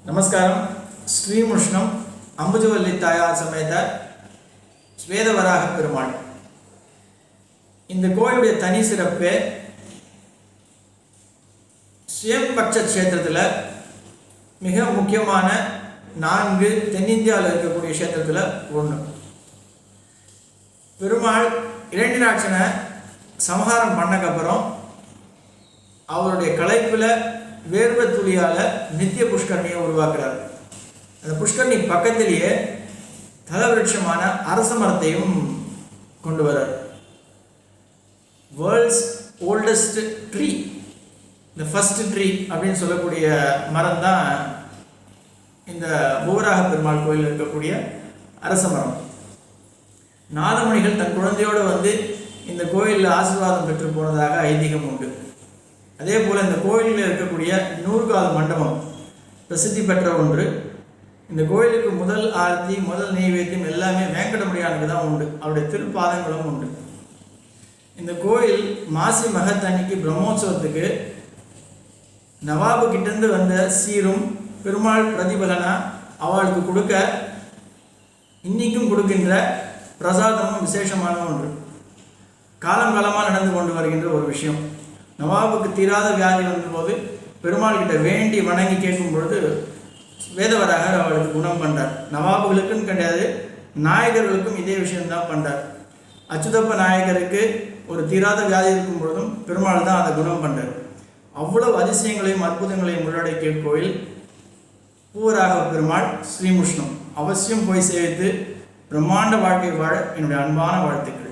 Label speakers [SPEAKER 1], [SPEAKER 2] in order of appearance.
[SPEAKER 1] நமஸ்காரம். ஸ்ரீமுஷ்ணம் அம்புஜவல்லி தாயார் சமேத ஸ்வேதவராக பெருமாள். இந்த கோயிலுடைய தனி சிறப்பு ஸ்வயம்பக்ஷ கஷேத்திரத்தில் மிக முக்கியமான 4 தென்னிந்தியாவில் இருக்கக்கூடிய கஷேத்திரத்தில் ஒன்று. பெருமாள் இரண்டினாட்சனை சமஹாரம் பண்ணக்கப்புறம் அவருடைய களைப்பில் வேர்வை துளியால் நித்திய புஷ்கரணியை உருவாக்குறார். அந்த புஷ்கரணி பக்கத்திலேயே தலவிருட்சமான அரச மரத்தையும் கொண்டு வரார். வேர்ல்ட்ஸ் ஓல்டஸ்ட் ட்ரீ, இந்த ஃபர்ஸ்ட் ட்ரீ அப்படின்னு சொல்லக்கூடிய மரம் தான் இந்த பூவராக பெருமாள் கோயிலில் இருக்கக்கூடிய அரச மரம். நாதமணிகள் தன் குழந்தையோடு வந்து இந்த கோயிலில் ஆசீர்வாதம் பெற்று போனதாக ஐதீகம் உண்டு. அதே போல் இந்த கோயிலில் இருக்கக்கூடிய 100 கால் மண்டபம் பிரசித்தி பெற்ற ஒன்று. இந்த கோயிலுக்கு முதல் ஆரத்தி, முதல் நெய்வேத்தியம் எல்லாமே வேங்கடமுடியானுக்கு தான் உண்டு. அவருடைய திருப்பாதங்களும் உண்டு. இந்த கோயில் மாசி மகத்தன்னைக்கு பிரம்மோற்சவத்துக்கு நவாபு கிட்டேருந்து வந்த சீரும் பெருமாள் பிரதிபலனா அவளுக்கு கொடுக்க இன்னைக்கும் கொடுக்கின்ற பிரசாதமும் விசேஷமான ஒன்று. காலம் காலமாக நடந்து கொண்டு வருகின்ற ஒரு விஷயம். நவாபுக்கு தீராத வியாதி வந்தபோது பெருமாள் கிட்ட வேண்டி வணங்கி கேட்கும் பொழுது வேதவராக அவளுக்கு குணம் பண்ணார். நவாபுகளுக்குன்னு கிடையாது, நாயகர்களுக்கும் இதே விஷயம்தான் பண்ணார். அச்சுதப்ப நாயகருக்கு ஒரு தீராத வியாதி இருக்கும் பொழுதும் பெருமாள் தான் அதை குணம் பண்ணார். அவ்வளவு அதிசயங்களையும் அற்புதங்களையும் உள்ளடக்கிய கோயில் பூவராக பெருமாள் ஸ்ரீமுஷ்ணம். அவசியம் போய் சேவித்து பிரம்மாண்ட வாழ்க்கை வாழ என்னுடைய அன்பான வாழ்த்துக்கள்.